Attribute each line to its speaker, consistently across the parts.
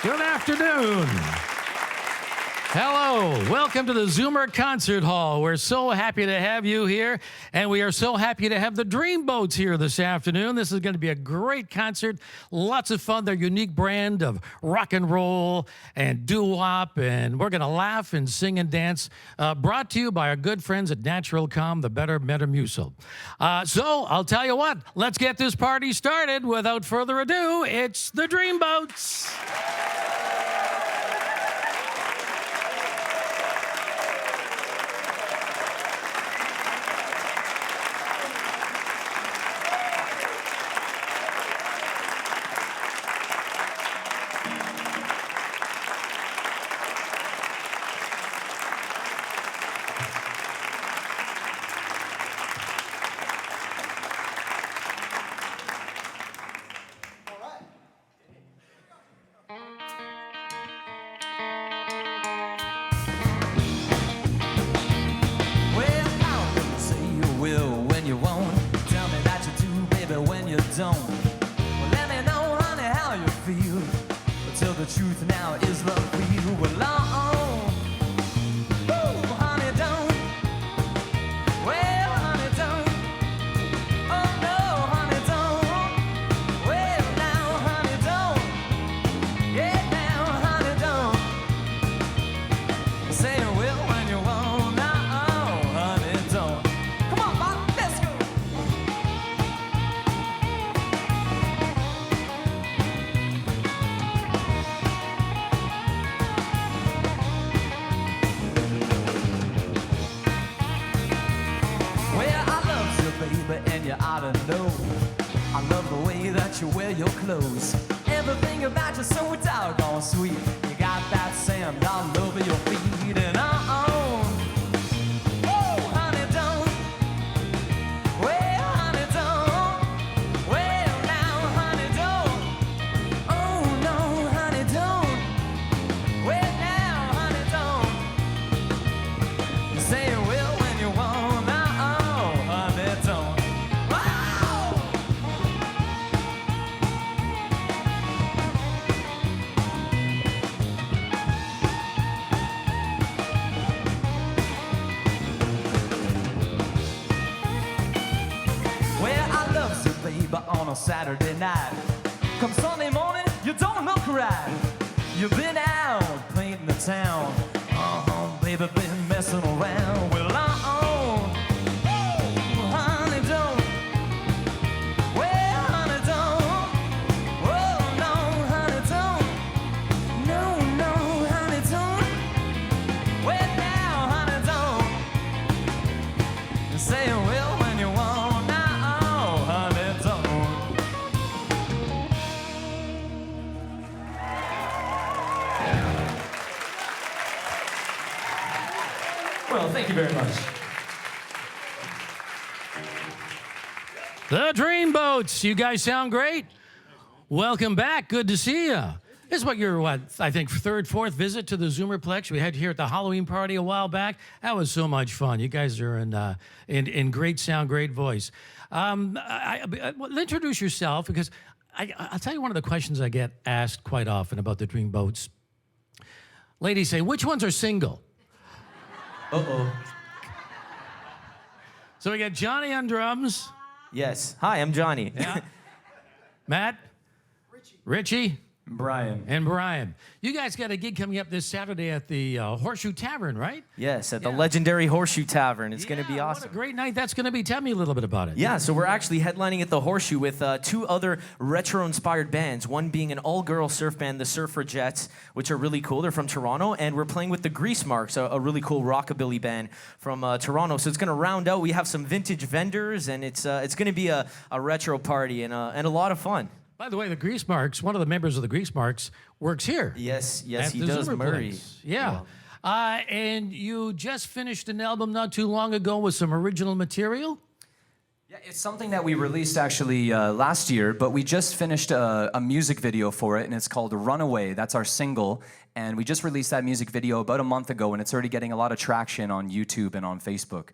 Speaker 1: Good afternoon. Hello, welcome to the Zoomer Concert Hall. We're so happy to have you here, and we are so happy to have the Dreamboats here this afternoon. This is going to be a great concert, lots of fun, their unique brand of rock and roll and doo-wop, and we're going to laugh and sing and dance, brought to you by our good friends at Natural Calm, the Better Metamucil. So I'll tell you what, let's get this party started. Without further ado, it's the Dreamboats.
Speaker 2: Well, let me know, honey, how you feel. But tell the truth now, is love real? Well, honey, don't. Well, honey, don't. Oh, no, honey, don't. Well, now, honey, don't. Yeah, now, honey, don't. Say you will when you won't. No, honey, don't. Come on, Bob, let's go. And you ought to know I love the way that you wear your clothes. Everything about you so doggone sweet. You got that sand all over your feet. And honey, don't. Well, honey, don't. Well, now, honey, don't. Oh, no, honey, don't. Well, now, honey, don't. You say you will when you won't. On a Saturday night, come Sunday morning, you don't look right. You've been out painting the town, baby, been messing around. Well, honey, don't. Well, honey, don't. Oh, no, honey, don't. No, no, honey, don't. Well, now, honey, don't. You say you will when you won't. Well, thank you very much.
Speaker 1: The Dreamboats, you guys sound great. Welcome back, good to see you. This is your, I think, third, fourth visit to the Zoomerplex. We had you here at the Halloween party a while back. That was so much fun. You guys are in great sound, great voice. Introduce yourself, because I'll tell you one of the questions I get asked quite often about the Dreamboats. Ladies say, which ones are single?
Speaker 2: Uh-oh.
Speaker 1: So we got Johnny on drums.
Speaker 2: Yes. Hi, I'm Johnny.
Speaker 1: Yeah. Matt? Richie?
Speaker 2: Brian.
Speaker 1: And Brian. You guys got a gig coming up this Saturday at the Horseshoe Tavern, right?
Speaker 2: Yes, at the legendary Horseshoe Tavern. It's going to be awesome.
Speaker 1: What a great night that's going to be. Tell me a little bit about it.
Speaker 2: Yeah, so we're actually headlining at the Horseshoe with two other retro-inspired bands, one being an all-girl surf band, the Surfragettes, which are really cool. They're from Toronto, and we're playing with the Grease Marks, a really cool rockabilly band from Toronto. So it's going to round out. We have some vintage vendors, and it's going to be a retro party and a lot of fun.
Speaker 1: By the way, the Grease Marks, one of the members of the Grease Marks works here.
Speaker 2: Yes, he does, Murray.
Speaker 1: Yeah. And you just finished an album not too long ago with some original material?
Speaker 3: Yeah, it's something that we released actually last year, but we just finished a music video for it, and it's called Runaway. That's our single, and we just released that music video about a month ago, and it's already getting a lot of traction on YouTube and on Facebook.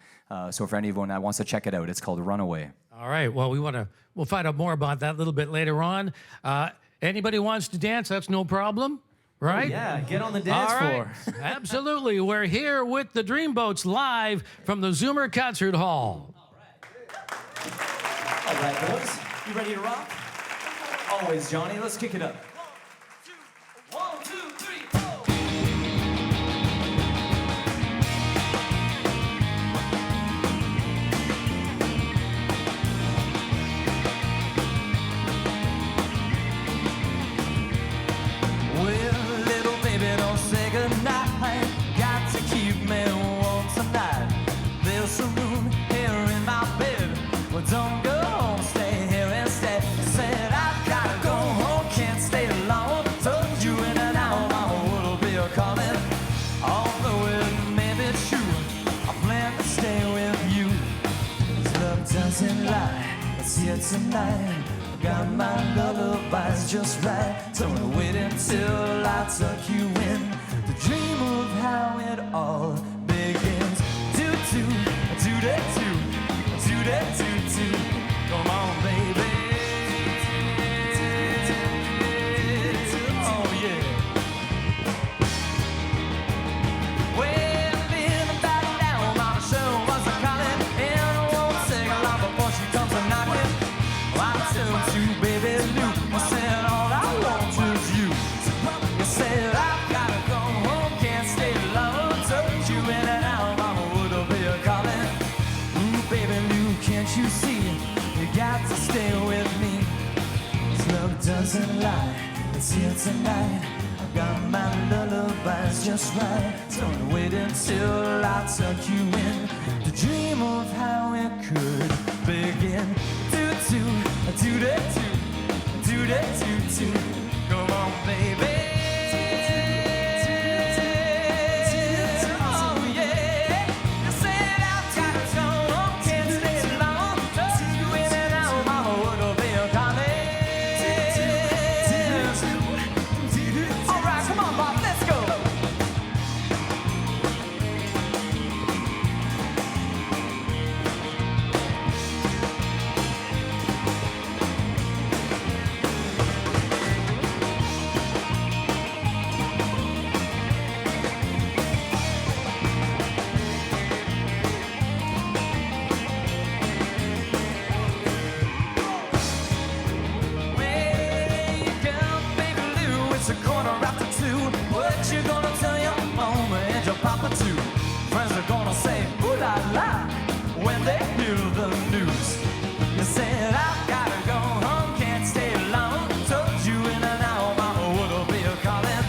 Speaker 3: So for anyone that wants to check it out, it's called Runaway.
Speaker 1: All right. Well, we'll find out more about that a little bit later on. Anybody wants to dance, that's no problem. right?
Speaker 2: Yeah, get on the dance
Speaker 1: All right.
Speaker 2: floor.
Speaker 1: Absolutely. We're here with the Dreamboats live from the Zoomer Concert Hall.
Speaker 2: All right, boys. You ready to rock? Always, Johnny. Let's kick it up. 1, 2, 3, 4.
Speaker 4: Well, little baby, don't say goodnight. Got to keep me warm tonight. There's a room here in my bed. Well, don't go home, stay here instead. Said I've gotta go home, can't stay long. Told you in an hour, mama will be calling. Although it may be true, I plan to stay with you. 'Cause love doesn't lie, it's here tonight. Got my lullabies just right. Don't wait until I tuck you in to dream of how it all begins. Do do do that do that do. Come on, baby. Oh yeah. Well, in the back down, mama show was a calling, and it won't take long before she comes a knocking. I told you, baby Lou, I said all I want is you. You said I've gotta go home, can't stay long. Told you in and out, mama would be calling. Ooh, baby Lou, can't you see? You got to stay with me. 'Cause love doesn't lie, it's here tonight. I got my lullabies just right. Don't wait until I tuck you in to dream of how it could begin. Do that do. Come on, baby. Oh yeah. You said I've got to go home, can't stay long. Told you in and out, mama would be calling. All right, come on, Bob, let's go. Wake up, baby Lou, it's a quarter after 2. What you gonna tell your mama and your papa too? Friends are gonna say, ooh la la, when they hear the news. You said, I've gotta go home, can't stay long. Told you in an hour, mama would be calling.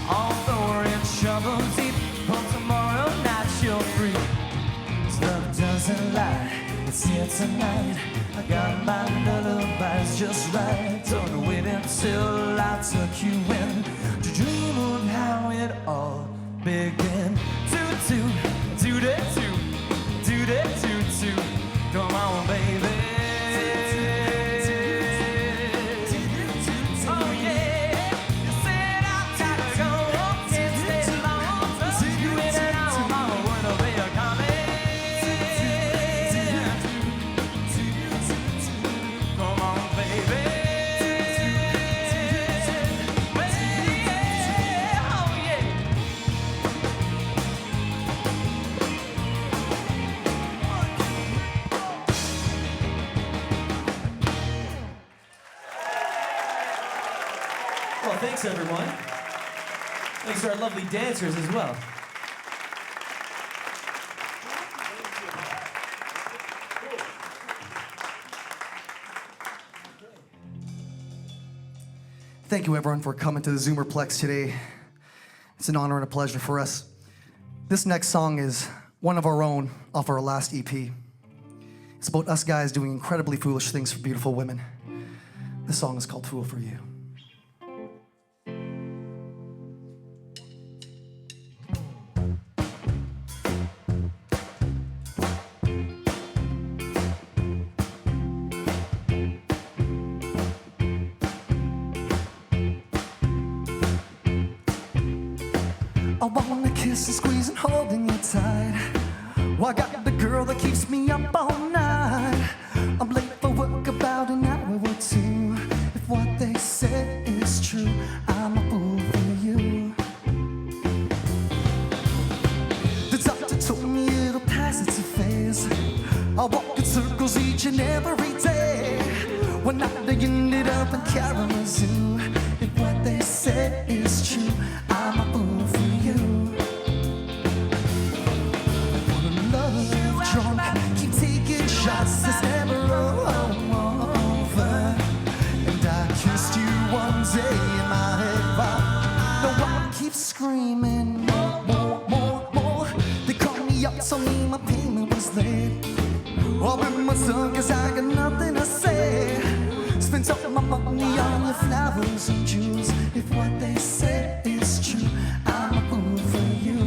Speaker 4: Although we're in trouble deep, but tomorrow night you're free. 'Cause love doesn't lie, it's here tonight. I got my lullabies just right. Don't wait until I tuck you in to dream of how it all began. Do that do. Come on, baby. Oh yeah. You said I've gotta go home, can't stay long. Told you in an hour, mama would be calling. Come on, baby. Oh yeah.
Speaker 2: Well, thanks, everyone. Thanks to our lovely dancers as well.
Speaker 5: Thank you, everyone, for coming to the Zoomerplex today. It's an honor and a pleasure for us. This next song is one of our own off our last EP. It's about us guys doing incredibly foolish things for beautiful women. This song is called Fool for You. I wanna kiss and squeeze and holding you tight. Well, I got the girl that keeps me up all night. I'm late for work about an hour or two. If what they say is true, I'm a fool for you. struggles each and every day. One night they ended up in Kalamazoo. If what they say is true, I'm a fool for you. Love drunk, keep taking shots, it's never over. And I kissed you one day in my head, but no one keeps screaming more, more, more, more. They called me up, told me my payment was late. All by myself, cause I got nothing to say. Spent all my money on your flowers and jewels. If what they say is true, I'm a fool for you.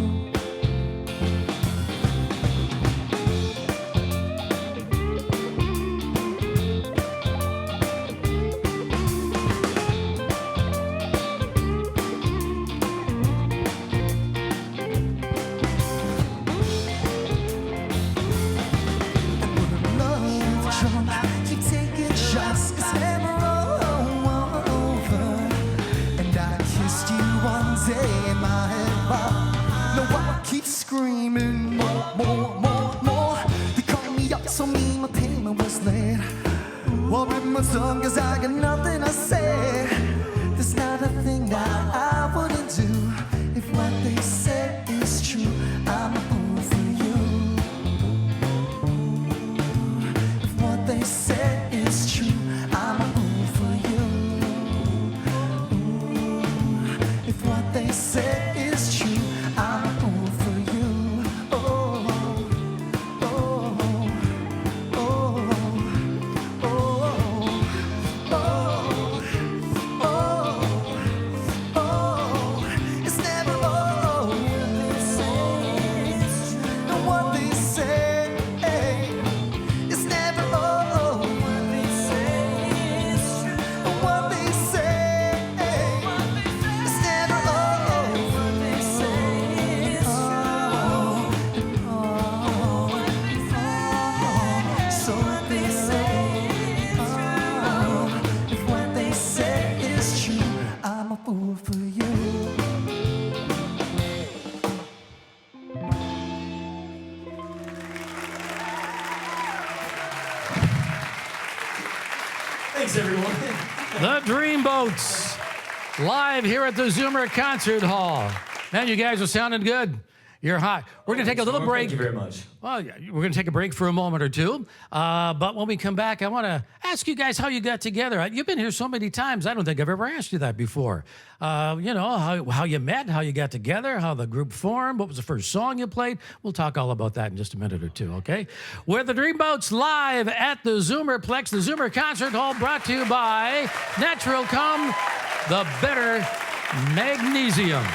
Speaker 5: Screaming more, more, more, more. They called me up, told me my payment was late. Well, bit my tongue, cause I got nothing to say. There's not a thing that I wouldn't do. If what they say is true, I'm a fool for you. If what they say is true, I'm a fool for you. If what they say is true, I'm a fool for you.
Speaker 2: Thanks, everyone.
Speaker 1: The Dreamboats, live here at the Zoomer Concert Hall. Man, you guys are sounding good. You're hot. We're going to take a little break.
Speaker 2: Thank you very much.
Speaker 1: Well, yeah, we're going to take a break for a moment or two. But when we come back, I want to ask you guys how you got together. You've been here so many times. I don't think I've ever asked you that before. You know, how you met, how you got together, how the group formed, what was the first song you played. We'll talk all about that in just a minute or two, okay? We're the Dreamboats live at the Zoomerplex, the Zoomer Concert Hall, brought to you by Natural Come, the better magnesium.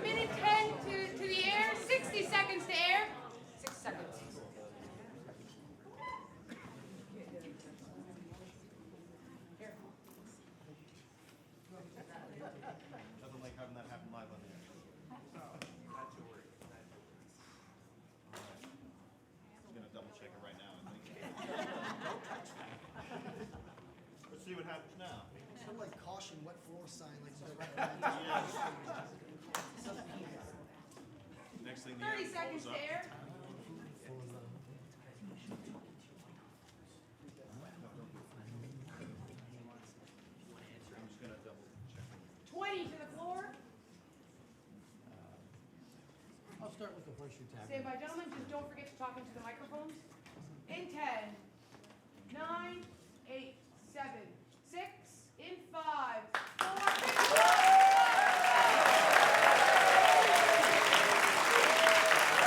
Speaker 6: Minute 10 to the air, 60 seconds to air. 6 seconds.
Speaker 7: Nothing like having that happen live on the air. I'm gonna double check it right now, I think. Let's see what happens now.
Speaker 5: Some like caution, wet floor sign, like
Speaker 7: Next thing, the
Speaker 6: 30
Speaker 7: air
Speaker 6: seconds
Speaker 7: blows
Speaker 6: to
Speaker 7: up.
Speaker 6: air.
Speaker 7: I'm just gonna double check.
Speaker 6: 20 to the floor.
Speaker 1: start with the horseshoe tap.
Speaker 6: Stand by, gentlemen. Just don't forget to talk into the microphones. In 10, 9, 8, 7, 6, in 5,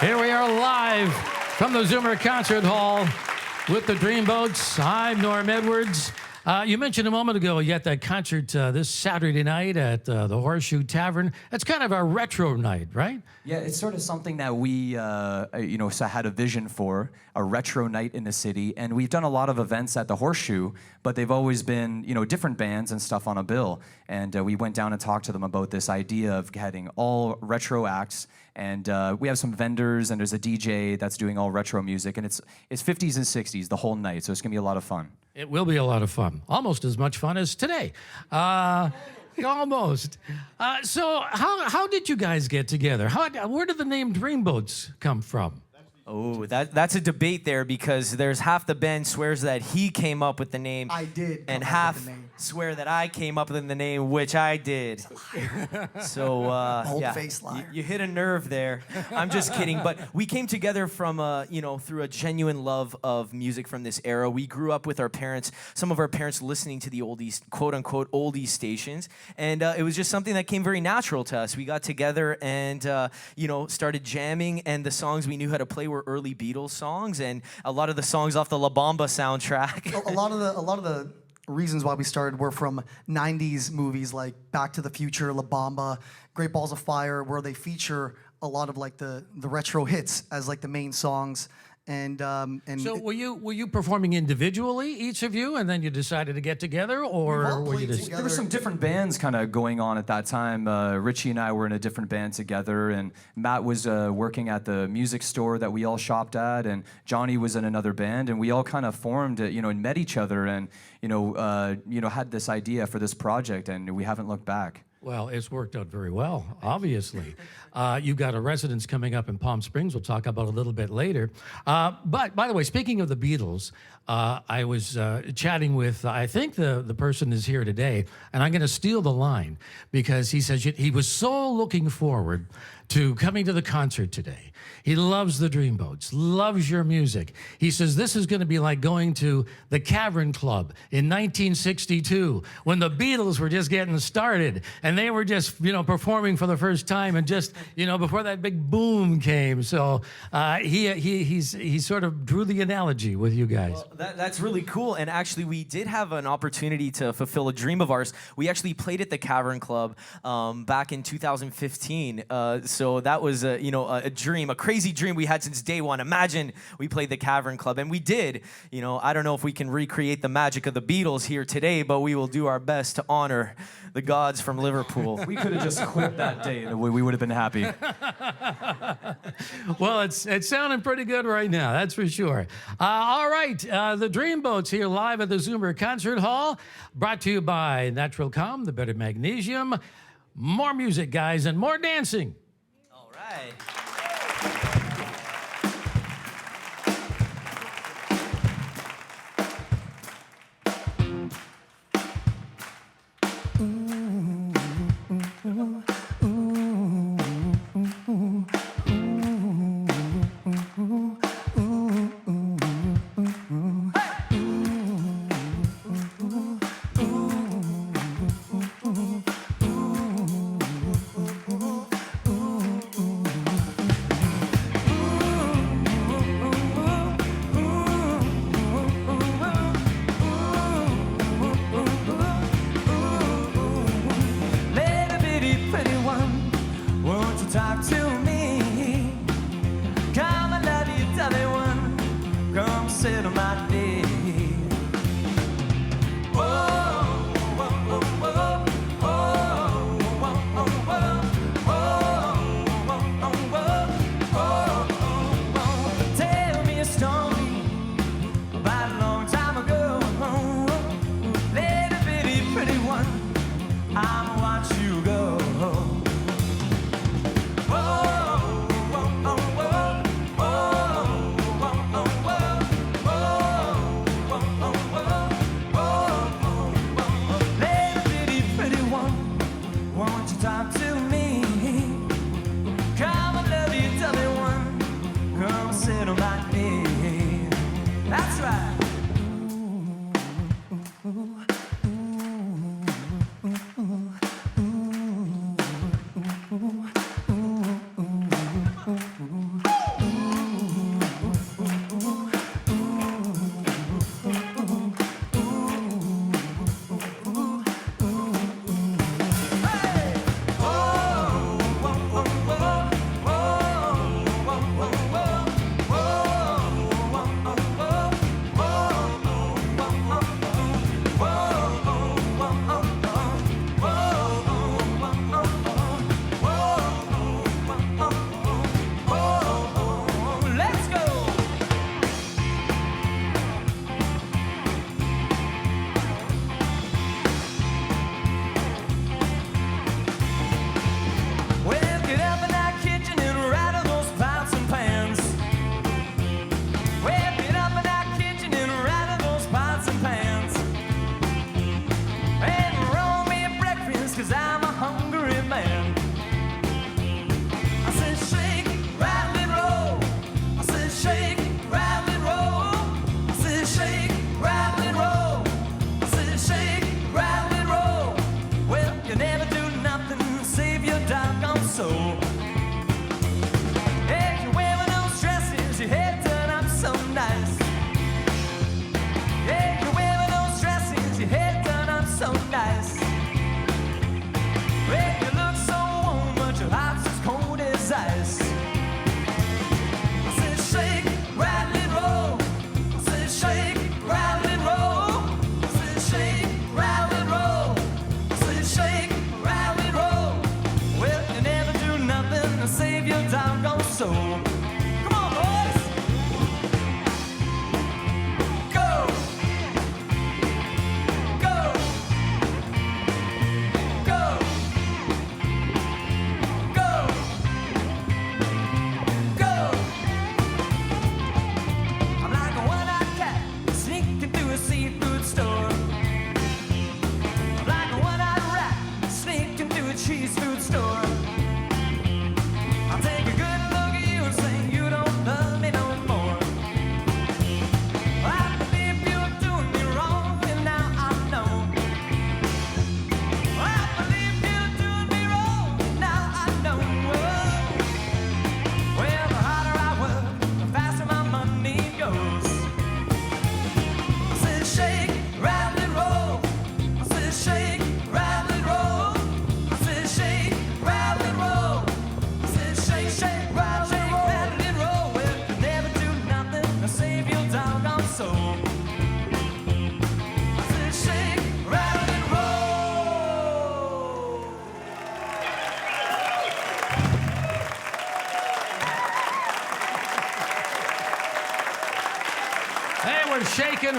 Speaker 6: 4,
Speaker 1: Here we are live from the Zoomer Concert Hall with the Dreamboats. I'm Norm Edwards. You mentioned a moment ago you got that concert this Saturday night at the Horseshoe Tavern. That's kind of a retro night, right?
Speaker 3: Yeah, it's sort of something that we, had a vision for, a retro night in the city. And we've done a lot of events at the Horseshoe, but they've always been, different bands and stuff on a bill. And we went down and talked to them about this idea of getting all retro acts. And we have some vendors, and there's a DJ that's doing all retro music. And it's 50s and 60s the whole night, so it's going to be a lot of fun.
Speaker 1: It will be a lot of fun. Almost as much fun as today. Almost. So how did you guys get together? Where did the name Dreamboats come from?
Speaker 2: Oh, that's a debate there because there's half the band swears that he came up with the name.
Speaker 5: I did
Speaker 2: And
Speaker 5: come up
Speaker 2: half
Speaker 5: with the name.
Speaker 2: swear that I came up with the name, which I did. So,
Speaker 5: Bold-faced liar.
Speaker 2: You hit a nerve there. I'm just kidding. But we came together from, through a genuine love of music from this era. We grew up with our parents, some of our parents listening to the oldies, quote unquote, oldies stations. And it was just something that came very natural to us. We got together and, started jamming, and the songs we knew how to play were early Beatles songs, and a lot of the songs off the La Bamba soundtrack.
Speaker 5: A lot of the reasons why we started were from 90s movies like Back to the Future, La Bamba, Great Balls of Fire, where they feature a lot of like the retro hits as like the main songs. And
Speaker 1: So were you performing individually, each of you, and then you decided to get together, or
Speaker 5: all
Speaker 1: were you
Speaker 5: played
Speaker 1: just?
Speaker 5: together.
Speaker 3: There were some different bands kind of going on at that time. Richie and I were in a different band together, and Matt was working at the music store that we all shopped at, and Johnny was in another band, and we all kind of formed, and met each other, and had this idea for this project, and we haven't looked back.
Speaker 1: Well, it's worked out very well, obviously. You've got a residence coming up in Palm Springs we'll talk about a little bit later. But, by the way, speaking of the Beatles, I was chatting with, I think the person is here today, and I'm going to steal the line because he says he was so looking forward to coming to the concert today. He loves the Dreamboats, loves your music. He says this is going to be like going to the Cavern Club in 1962 when the Beatles were just getting started and they were just, performing for the first time and just, before that big boom came. So he sort of drew the analogy with you guys.
Speaker 2: Well, that's really cool. And actually, we did have an opportunity to fulfill a dream of ours. We actually played at the Cavern Club back in 2015. So that was a dream, a crazy dream we had since day one. Imagine we played the Cavern Club, and we did. I don't know if we can recreate the magic of the Beatles here today, but we will do our best to honor the gods from Liverpool.
Speaker 3: We could have just quit that day, and we would have been happy.
Speaker 1: Well, it's sounding pretty good right now, that's for sure. All right, the Dreamboats here live at the Zoomer Concert Hall, brought to you by Natural Calm, the Better Magnesium. More music, guys, and more dancing.
Speaker 2: All right.
Speaker 4: Talk to me. Come and love you, tell one. Come settle my day. Oh, oh, oh, oh, oh, oh, oh, oh. Tell me a story about a long time ago. Little bitty pretty one, I'ma watch you go. Talk to me. Come and love you, tell me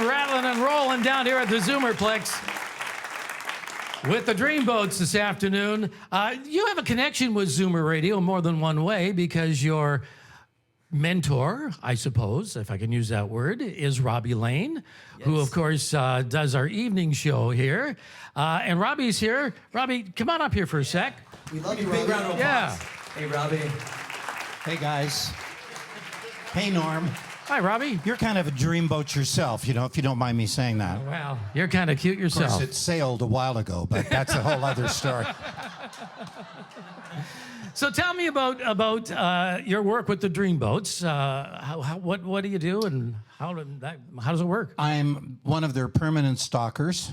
Speaker 1: rattling and rolling down here at the Zoomerplex with the Dreamboats this afternoon. You have a connection with Zoomer Radio more than one way because your mentor, I suppose, if I can use that word, is Robbie Lane, who, of course, does our evening show here. And Robbie's here. Robbie, come on up here for a sec.
Speaker 5: We love you, Robbie.
Speaker 1: Yeah.
Speaker 2: Hey, Robbie.
Speaker 8: Hey, guys. Hey, Norm.
Speaker 1: Hi, Robbie.
Speaker 8: You're kind of a dreamboat yourself, you know, if you don't mind me saying that.
Speaker 1: Well, you're kind of cute
Speaker 8: Of
Speaker 1: yourself.
Speaker 8: course, it sailed a while ago, but that's a whole other story.
Speaker 1: So tell me about your work with the Dreamboats. What do you do, and how does it work?
Speaker 8: I'm one of their permanent stalkers.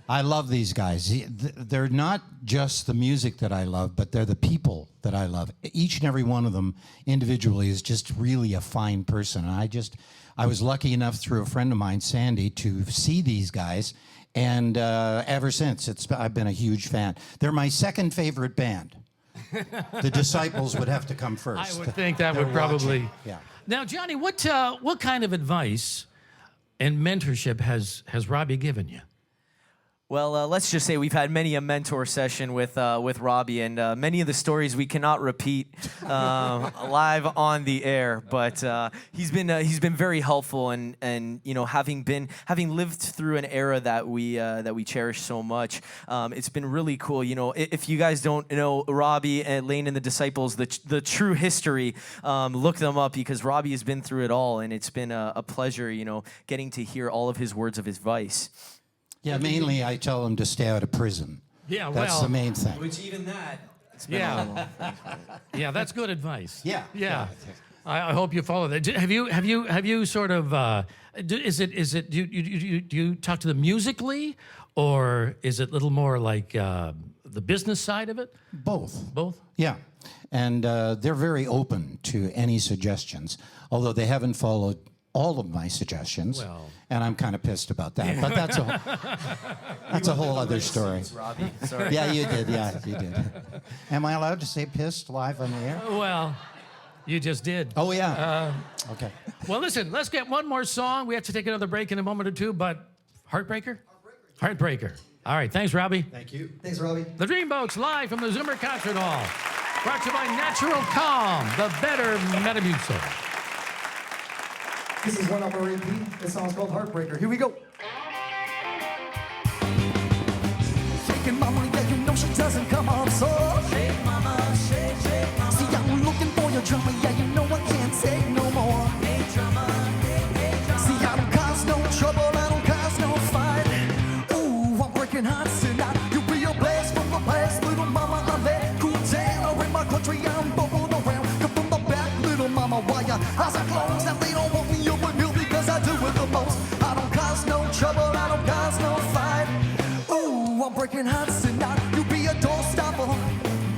Speaker 8: I love these guys. They're not just the music that I love, but they're the people that I love. Each and every one of them individually is just really a fine person. And I was lucky enough through a friend of mine, Sandy, to see these guys. And ever since, I've been a huge fan. They're my second favorite band. The Disciples would have to come first.
Speaker 1: I would think that
Speaker 8: They're
Speaker 1: would probably.
Speaker 8: watching. Yeah.
Speaker 1: Now, Johnny, what kind of advice and mentorship has Robbie given you?
Speaker 2: Well, let's just say we've had many a mentor session with Robbie, and many of the stories we cannot repeat live on the air. But he's been very helpful, and you know, having lived through an era that we cherish so much, it's been really cool. You know, if you guys don't know Robbie and Lane and the Disciples, the true history, look them up because Robbie has been through it all, and it's been a pleasure, you know, getting to hear all of his words of advice.
Speaker 8: Yeah, mainly I tell them to stay out of prison.
Speaker 1: Yeah,
Speaker 8: That's the main thing.
Speaker 2: Which even that.
Speaker 1: Yeah, yeah, that's good advice.
Speaker 8: Yeah.
Speaker 1: yeah. I hope you follow that. Have you sort of? Do you talk to them musically, or is it a little more like the business side of it?
Speaker 8: Both.
Speaker 1: Both.
Speaker 8: Yeah, and they're very open to any suggestions, although they haven't followed all of my suggestions,
Speaker 1: Well.
Speaker 8: and I'm kind of pissed about that. But that's a whole other story.
Speaker 2: Robbie, sorry.
Speaker 8: Yeah, you did. Yeah, you did. Am I allowed to say pissed live on the air?
Speaker 1: Well, you just did.
Speaker 8: Oh yeah. Okay.
Speaker 1: Well, listen, let's get one more song. We have to take another break in a moment or two, but Heartbreaker? Heartbreaker. All right, thanks, Robbie.
Speaker 8: Thank you.
Speaker 5: Thanks, Robbie.
Speaker 1: The Dreamboats live from the Zoomer Concert Hall. Brought to you by Natural Calm, the better Metamucil.
Speaker 5: This is one of our EP. This song's called Heartbreaker. Here we go. Shaking mama, yeah, you know she doesn't come up so. Shake mama, shake mama. See, I'm looking for your drama, yeah, you know I can't take no more. Hey drama, hey drama. See, I don't cause no trouble, I don't cause no fight. Ooh, I'm breaking hearts tonight. You be a blast from the past, little mama. I let cool down. In my country, I'm bubbling around. Come from the back, little mama. Why your eyes are closed and they don't want me open milk because I do it the most. I don't cause no trouble, I don't cause no fight. Ooh, I'm breaking hearts tonight. You be a doorstopper.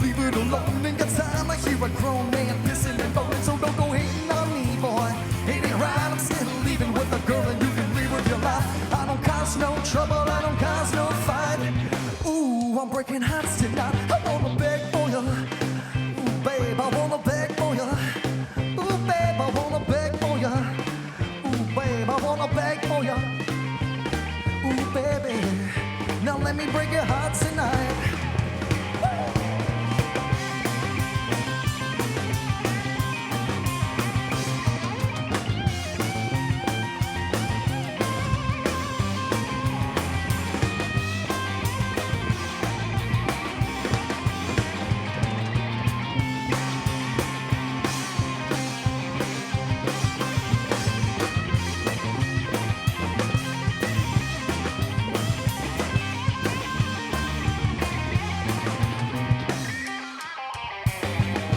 Speaker 5: Leave it alone. Ain't got time to hear a grown man pissing and moaning. So don't go hating on me, boy. It ain't right. I'm still leaving with a girl and you can leave with your life. I don't cause no trouble, I don't cause no fight. Ooh, I'm breaking hearts tonight. I wanna beg for you. Ooh, babe, I wanna beg for you. Ooh, babe, I wanna beg for you. Ooh, babe, I wanna beg for you. Ooh, baby, now let me break your heart tonight.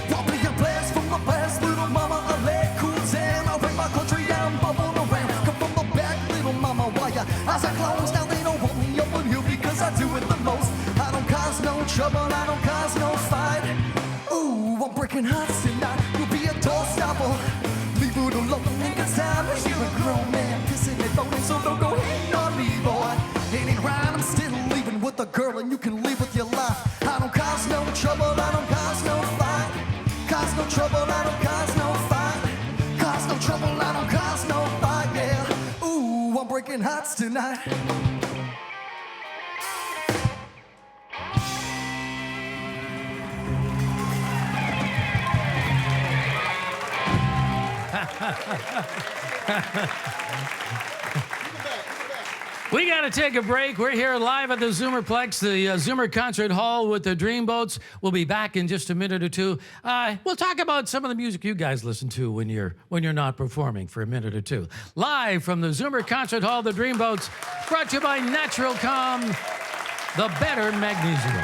Speaker 5: Probably a blast from the past, little mama. I let cool down. I ran my country, I'm bubbling around. Come from the back, little mama. Why your eyes are closed? Now they don't want me up on you because I do it the most. I don't cause no trouble, I don't cause no fight. Ooh, I'm breaking hearts tonight. You'll be a doorstopper. Leave it alone. Ain't got time to hear a grown man pissing and moaning. So don't go hating on me, boy. It ain't right. I'm still leaving with a girl and you can leave with your life. I don't cause no trouble, I don't cause no fight. Cause no trouble, I don't cause no fight. Cause no trouble, I don't cause no fight, yeah. Ooh, tonight.
Speaker 1: We got to take a break. We're here live at the Zoomerplex, the Zoomer Concert Hall with the Dreamboats. We'll be back in just a minute or two. We'll talk about some of the music you guys listen to when you're not performing for a minute or two. Live from the Zoomer Concert Hall, the Dreamboats, brought to you by Natural Calm, the better magnesium.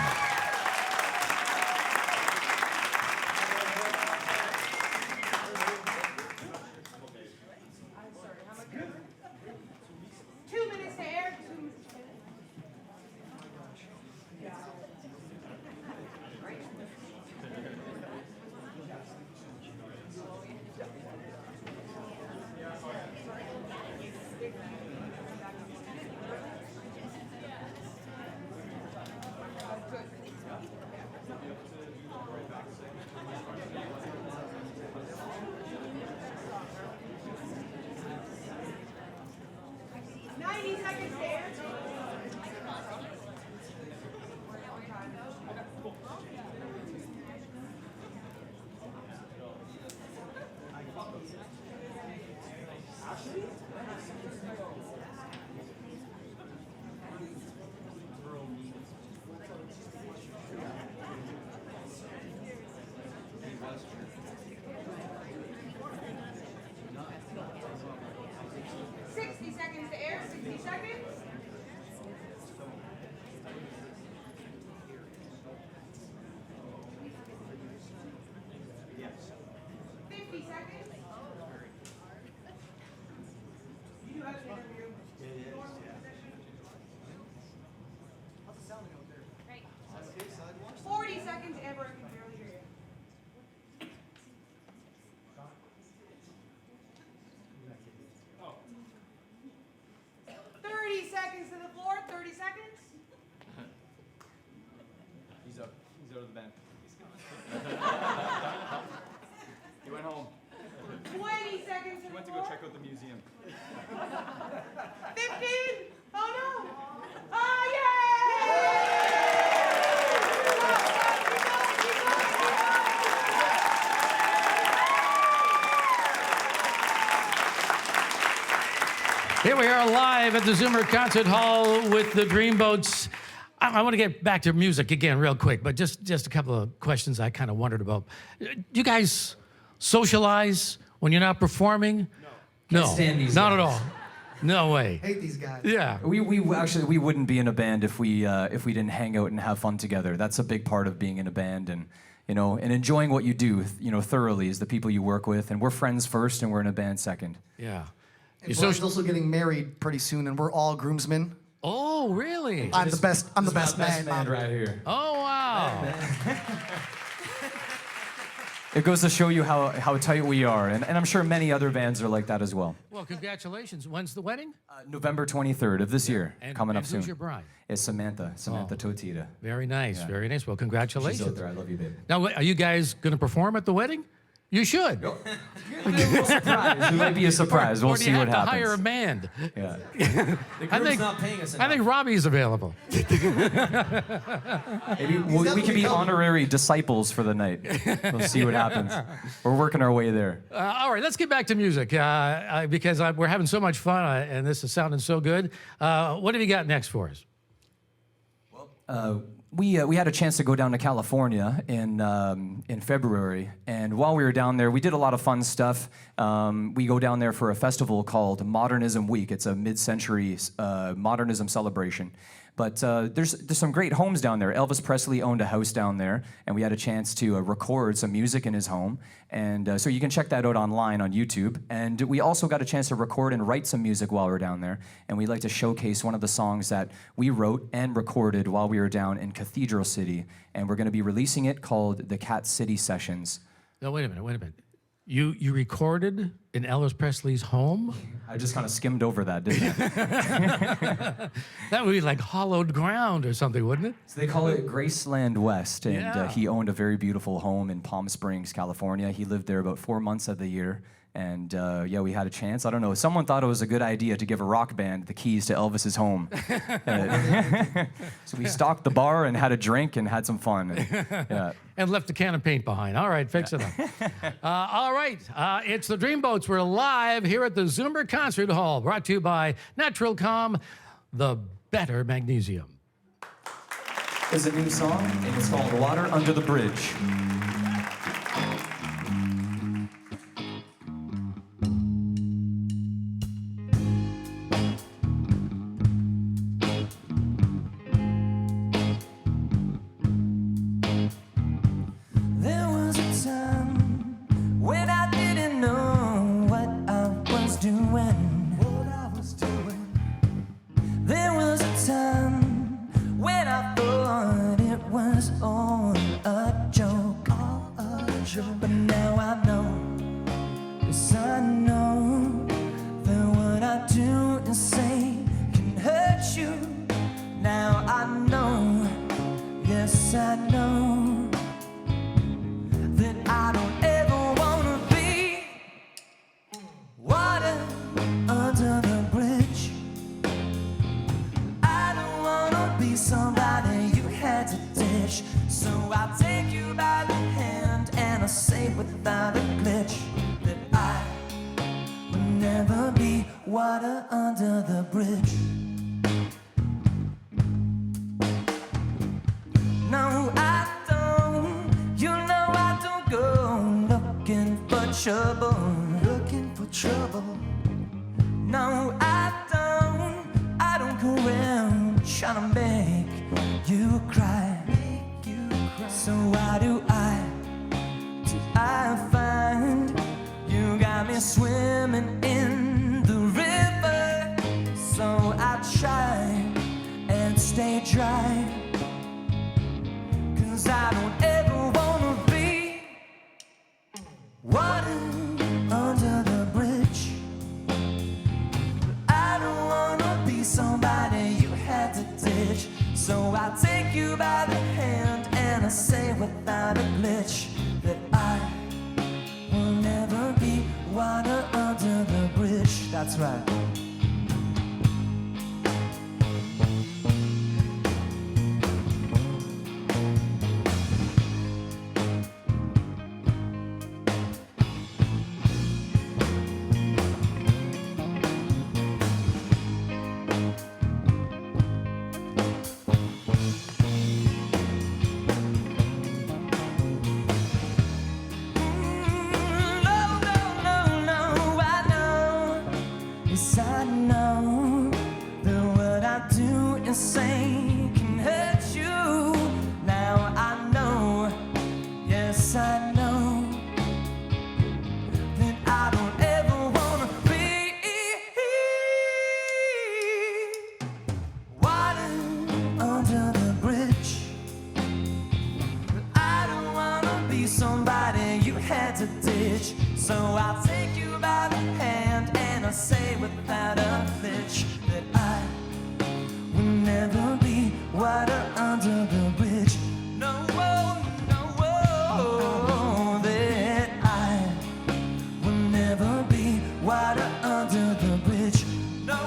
Speaker 3: He's out of the band. He went home.
Speaker 6: 20 seconds to
Speaker 3: He went to
Speaker 6: the
Speaker 3: go
Speaker 6: floor.
Speaker 3: check out the museum.
Speaker 6: 15. Oh no. Oh yay!
Speaker 1: Here we are live at the Zoomer Concert Hall with the Dreamboats. I want to get back to music again real quick, but just a couple of questions I kind of wondered about. Do you guys socialize when you're not performing? No.
Speaker 2: Can't stand these
Speaker 1: not
Speaker 2: guys.
Speaker 1: at all. No way.
Speaker 5: Hate these guys.
Speaker 1: Yeah.
Speaker 3: We actually we wouldn't be in a band if we didn't hang out and have fun together. That's a big part of being in a band, and and enjoying what you do, thoroughly, is the people you work with. And we're friends first, and we're in a band second.
Speaker 1: Yeah.
Speaker 5: And
Speaker 1: You
Speaker 5: Brian's
Speaker 1: social-
Speaker 5: also getting married pretty soon, and we're all groomsmen.
Speaker 1: Oh, really?
Speaker 5: I'm the best. I'm the best man.
Speaker 2: right here.
Speaker 1: Oh, wow.
Speaker 3: It goes to show you how tight we are, and I'm sure many other bands are like that as well.
Speaker 1: Well, congratulations. When's the wedding?
Speaker 3: November 23rd of this year, coming up
Speaker 1: and
Speaker 3: soon.
Speaker 1: Who's your bride?
Speaker 3: It's Samantha Totita.
Speaker 1: Very nice.
Speaker 3: Yeah.
Speaker 1: Very nice. Well,
Speaker 3: She's out
Speaker 1: congratulations.
Speaker 3: there. I love you, babe.
Speaker 1: Now, are you guys going to perform at the wedding? You should.
Speaker 3: It might be a surprise. We'll
Speaker 1: or do
Speaker 3: see
Speaker 1: you
Speaker 3: what
Speaker 1: have to
Speaker 3: happens.
Speaker 1: hire a band?
Speaker 3: Yeah.
Speaker 2: The
Speaker 1: I
Speaker 2: group's
Speaker 1: think-
Speaker 2: not paying us
Speaker 1: I think
Speaker 2: enough.
Speaker 1: Robbie's available.
Speaker 3: Maybe we could be honorary disciples for the night. We'll see what happens. We're working our way there.
Speaker 1: All right, let's get back to music because we're having so much fun and this is sounding so good. What have you got next for us?
Speaker 3: We had a chance to go down to California in February, and while we were down there, we did a lot of fun stuff. We go down there for a festival called Modernism Week. It's a mid-century modernism celebration. But there's some great homes down there. Elvis Presley owned a house down there, and we had a chance to record some music in his home. And so you can check that out online on YouTube. And we also got a chance to record and write some music while we were down there. And we'd like to showcase one of the songs that we wrote and recorded while we were down in Cathedral City. And we're going to be releasing it, called the Cat City Sessions.
Speaker 1: No, wait a minute. You recorded in Elvis Presley's home?
Speaker 3: I just kind of skimmed over that, didn't I?
Speaker 1: That would be like hollowed ground or something, wouldn't it?
Speaker 3: So they call it Graceland West, and
Speaker 1: Yeah.
Speaker 3: he owned a very beautiful home in Palm Springs, California. He lived there about 4 months of the year, And yeah, we had a chance. I don't know. Someone thought it was a good idea to give a rock band the keys to Elvis's home. So we stocked the bar and had a drink and had some fun. Yeah.
Speaker 1: And left the can of paint behind. All right, fix it up. All right, it's the Dreamboats. We're live here at the Zoomer Concert Hall, brought to you by Natural Calm, the better magnesium.
Speaker 3: There's a new song, and it's called Water Under the Bridge.
Speaker 4: There was a time when I didn't know what I was doing. There was a time when I thought it was all a joke. But now I know, yes I know, that what I do and say can hurt you. Now I know, yes I know, that I don't ever wanna be water under the bridge. I don't wanna be somebody you had to ditch. So I'll take you by the hand and I'll say without a glitch that I will never be water under the bridge. No, I don't. You know I don't go looking for trouble. Looking for trouble. No, I don't. I don't go around trying to make you cry. So why do I find you got me swimming in the river? So I try and stay dry. 'Cause I don't ever wanna be water under the bridge. I don't wanna be somebody you had to ditch. So I take you by the hand and I say without a glitch that I will never be water under the bridge. That's right. Yes, I know that what I do and say can hurt you. Now I know, yes I know, that I don't ever wanna be water under the bridge. But I don't wanna be somebody you had to ditch. So I'll take you by the hand and I'll say without a glitch that I will never be water under the bridge. No, that I will never be water under the bridge. No,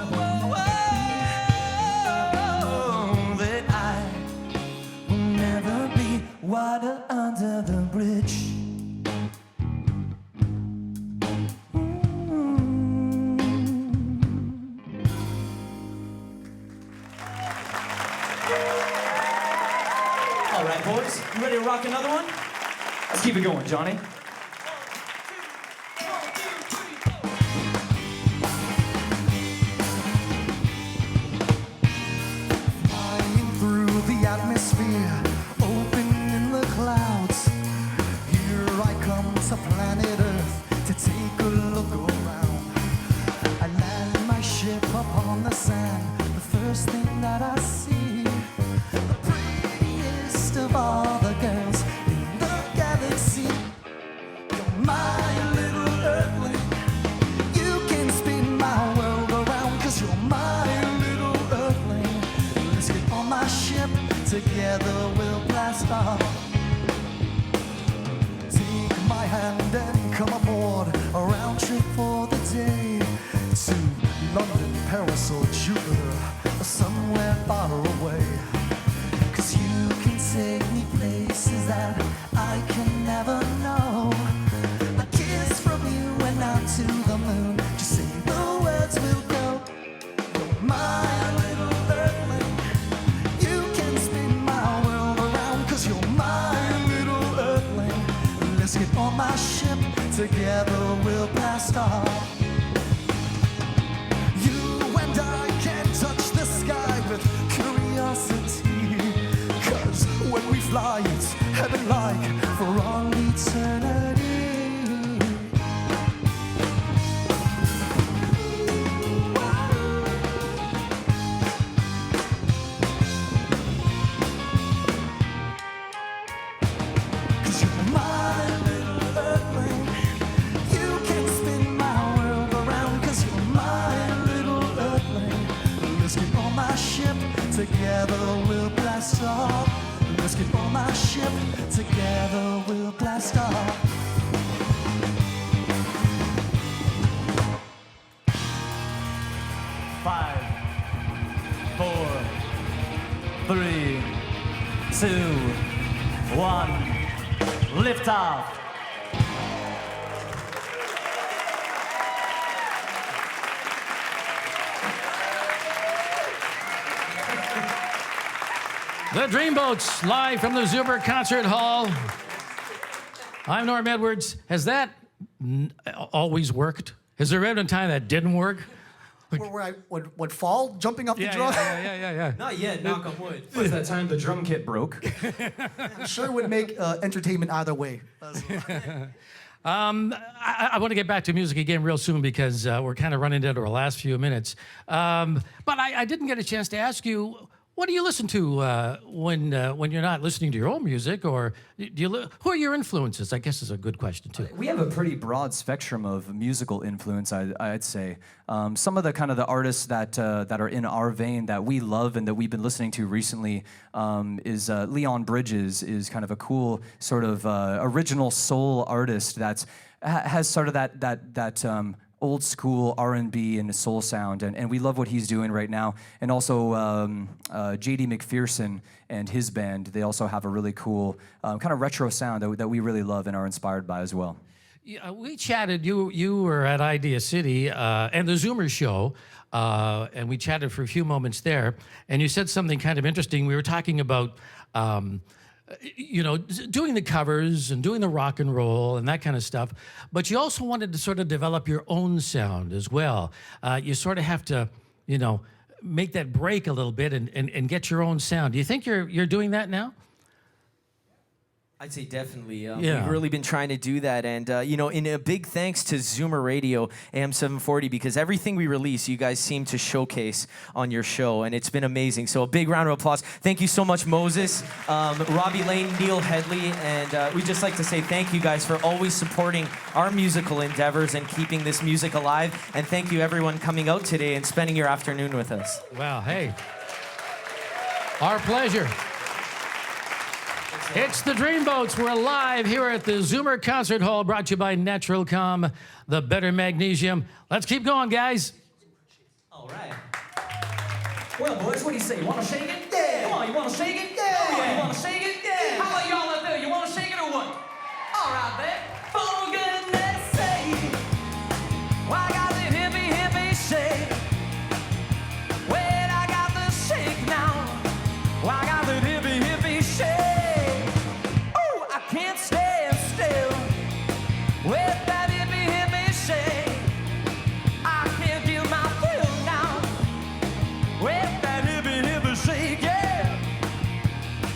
Speaker 4: that I will never be water under the bridge.
Speaker 2: All right, boys, you ready to rock another one?
Speaker 3: Let's keep it going, Johnny.
Speaker 5: Flying through the atmosphere, open in the clouds. Here I come to planet Earth to take a look around. I land my ship upon the sand. The first thing that I see, the prettiest of all the girls in the galaxy. You're my little earthling. You can spin my world around, 'cause you're my little earthling. Let's get on my ship, together we'll blast off. Take my hand and come aboard a round trip together we'll blast off. You and I can touch the sky with curiosity, 'cause when we fly it's heaven-like for all eternity. 'Cause you're my little earthling. You can spin my world around, 'cause you're my little earthling. Let's get on my ship, together we'll blast off. Let's get on my ship, together we'll blast off.
Speaker 4: Five, 4, 3, 2, 1. Lift off.
Speaker 1: The Dreamboats, live from the Zoomer Concert Hall. I'm Norm Edwards. Has that always worked? Has there ever been a time that didn't work?
Speaker 5: Where I would fall jumping off the drum.
Speaker 1: Yeah.
Speaker 2: Not yet, knock on wood.
Speaker 3: Was that time the drum kit broke?
Speaker 5: I'm sure it would make entertainment either way.
Speaker 1: I want to get back to music again real soon because we're kind of running into our last few minutes. But I didn't get a chance to ask you, what do you listen to when you're not listening to your own music, or who are your influences? I guess is a good question too.
Speaker 3: We have a pretty broad spectrum of musical influence, I'd say. Some of the artists that are in our vein that we love and that we've been listening to recently is Leon Bridges is kind of a cool sort of original soul artist that's has sort of that old school R&B and soul sound, and we love what he's doing right now. And also J.D. McPherson and his band, they also have a really cool kind of retro sound that we really love and are inspired by as well.
Speaker 1: Yeah, we chatted. You were at Idea City and the Zoomer show, and we chatted for a few moments there. And you said something kind of interesting. We were talking about, doing the covers and doing the rock and roll and that kind of stuff. But you also wanted to sort of develop your own sound as well. You sort of have to, make that break a little bit and get your own sound. Do you think you're doing that now?
Speaker 2: I'd say definitely.
Speaker 1: Yeah.
Speaker 2: We've really been trying to do that. And, in a big thanks to Zoomer Radio, AM 740, because everything we release, you guys seem to showcase on your show. And it's been amazing. So a big round of applause. Thank you so much, Moses, Robbie Lane, Neil Headley. And we'd just like to say thank you guys for always supporting our musical endeavors and keeping this music alive. And thank you, everyone, coming out today and spending your afternoon with us.
Speaker 1: Wow, hey. Our pleasure. It's the Dreamboats. We're live here at the Zoomer Concert Hall, brought to you by Naturalcom, the better magnesium. Let's keep going, guys.
Speaker 4: All right. Well, boys, what do you say? You want to shake it? Yeah. Come on, you want to shake it? Yeah. Oh, yeah. You want to shake it? Yeah. How about y'all out there? You want to shake it or what? All right, then. For goodness sake, I got the hippie shake. Well, I got the shake now. I got the hippie shake. Can't stand still with that hippie shake. I can't feel my thrill now with that hippie shake, yeah.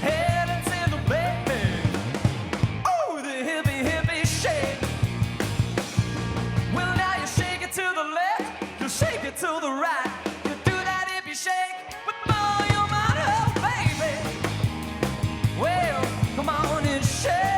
Speaker 4: Heading to the baby. Oh, the hippie shake. Well, now you shake it to the left, you shake it to the right. You do that hippie shake with all your might, oh, baby. Well, come on and shake.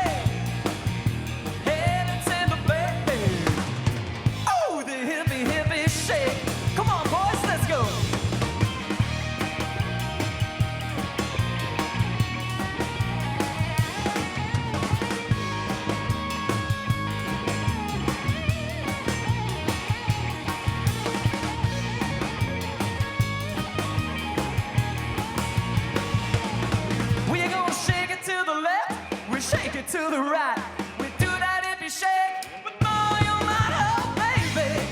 Speaker 4: Shake it to the right. We do that hippie shake with all your might, oh, baby.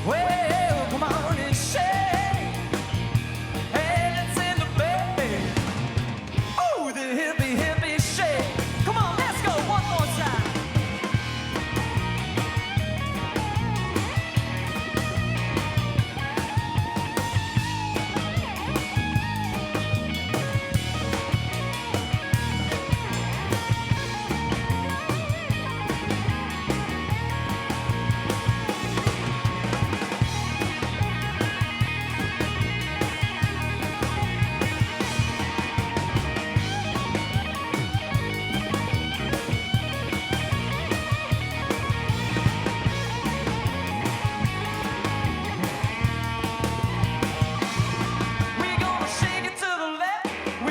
Speaker 4: Well, come on and shake. Hey, let's in the baby. Oh, the hippie shake. Come on, let's go one more time.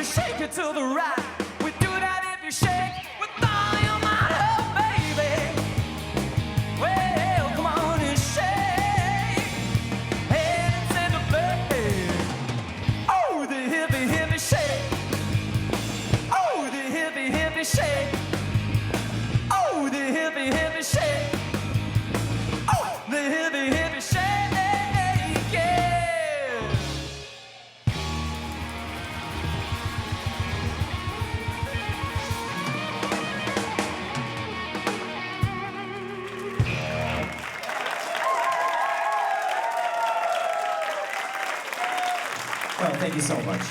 Speaker 4: we shake it to the right. We do that if you shake with all your might, oh baby. Well, come on and shake. Hands in the bed. Oh, the hippie, hippie shake. Oh, the hippie, hippie shake. Oh, the hippie, hippie shake. Oh, the hippie, hippie shake. Yeah. Well, thank you so much.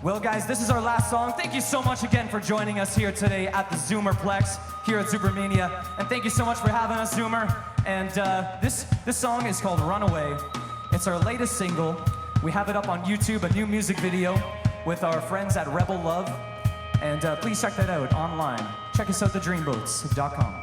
Speaker 4: Well, guys, this is our last song. Thank you so much again for joining us here today at the Zoomerplex here at Zoomermania. And thank you so much for having us, Zoomer. And this song is called Runaway. It's our latest single. We have it up on YouTube, a new music video with our friends at Rebel Love. And please check that out online. Check us out at Dreamboats.com.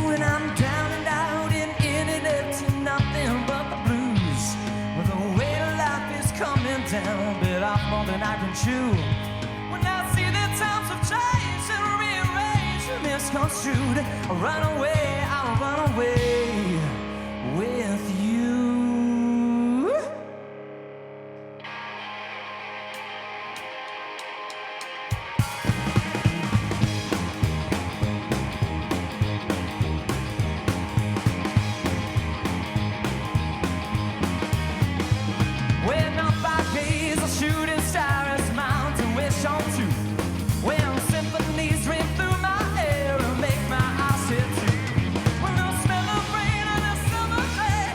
Speaker 4: When I'm down and out and in and up to nothing but the blues. When the weight of life is coming down, bit off more than I can chew. When I see that times have changed and rearranged and misconstrued, I'll run away with you. When up I gaze, a shooting star is mount to wish on to. When symphonies ring through my hair and make my eyes hit too. When the smell of rain on a summer day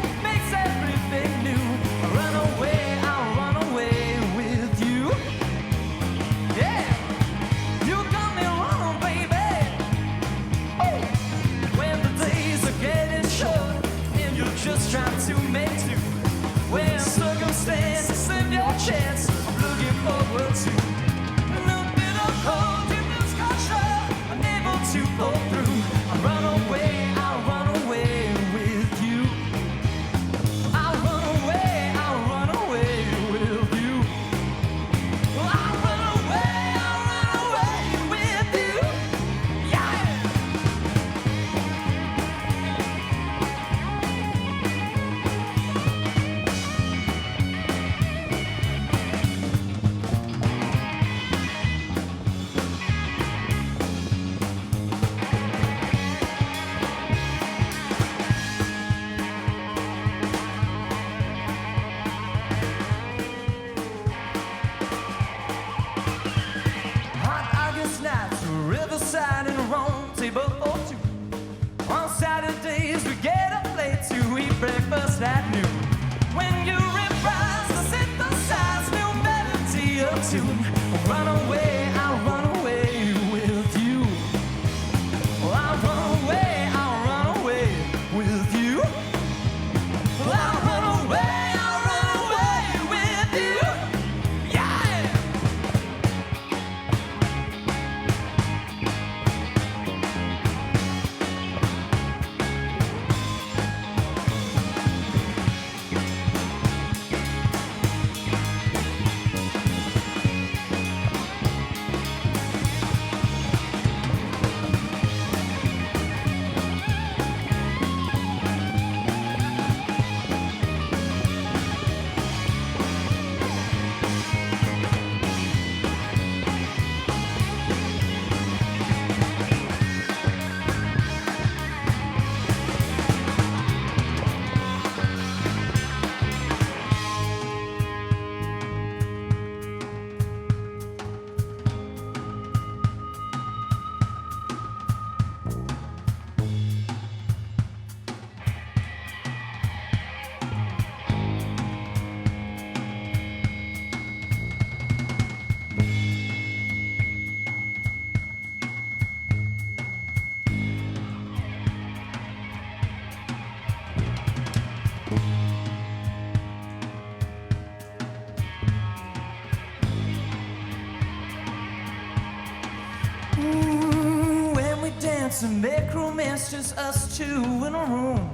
Speaker 4: to make romance, just us two in a room.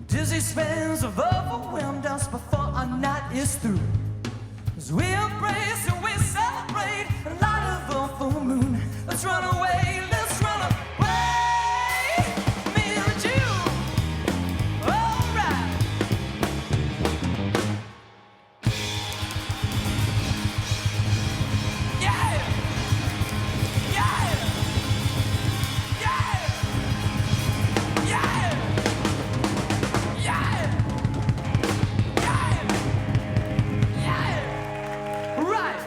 Speaker 4: Dizzy spins have overwhelmed us before our night is through. As we embrace and we celebrate the light of a full moon. Let's run away, let's run away. Me and you, alright. Yeah, yeah, yeah, yeah, yeah, yeah, yeah. Right.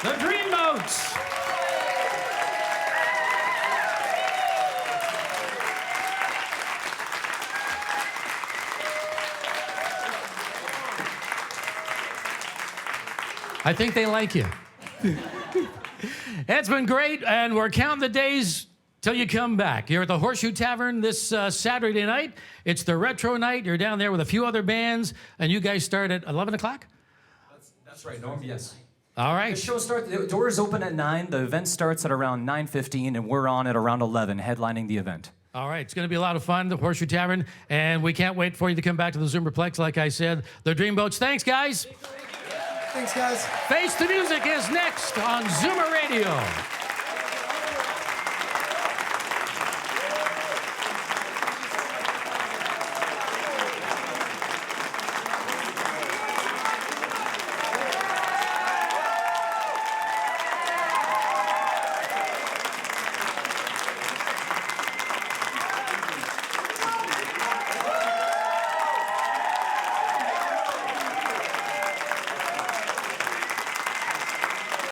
Speaker 1: The Dreamboats. I think they like you. It's been great, and we're counting the days till you come back. You're at the Horseshoe Tavern this Saturday night. It's the retro night. You're down there with a few other bands, and you guys start at 11 o'clock?
Speaker 3: That's right, Norm. Yes.
Speaker 1: All
Speaker 3: The
Speaker 1: right.
Speaker 3: show starts. The doors open at 9. The event starts at around 9:15, and we're on at around 11, headlining the event.
Speaker 1: All right, it's going to be a lot of fun, the Horseshoe Tavern, and we can't wait for you to come back to the Zoomerplex, like I said. The Dreamboats, thanks, guys.
Speaker 5: Thanks, guys.
Speaker 1: Face the Music is next on Zoomer Radio.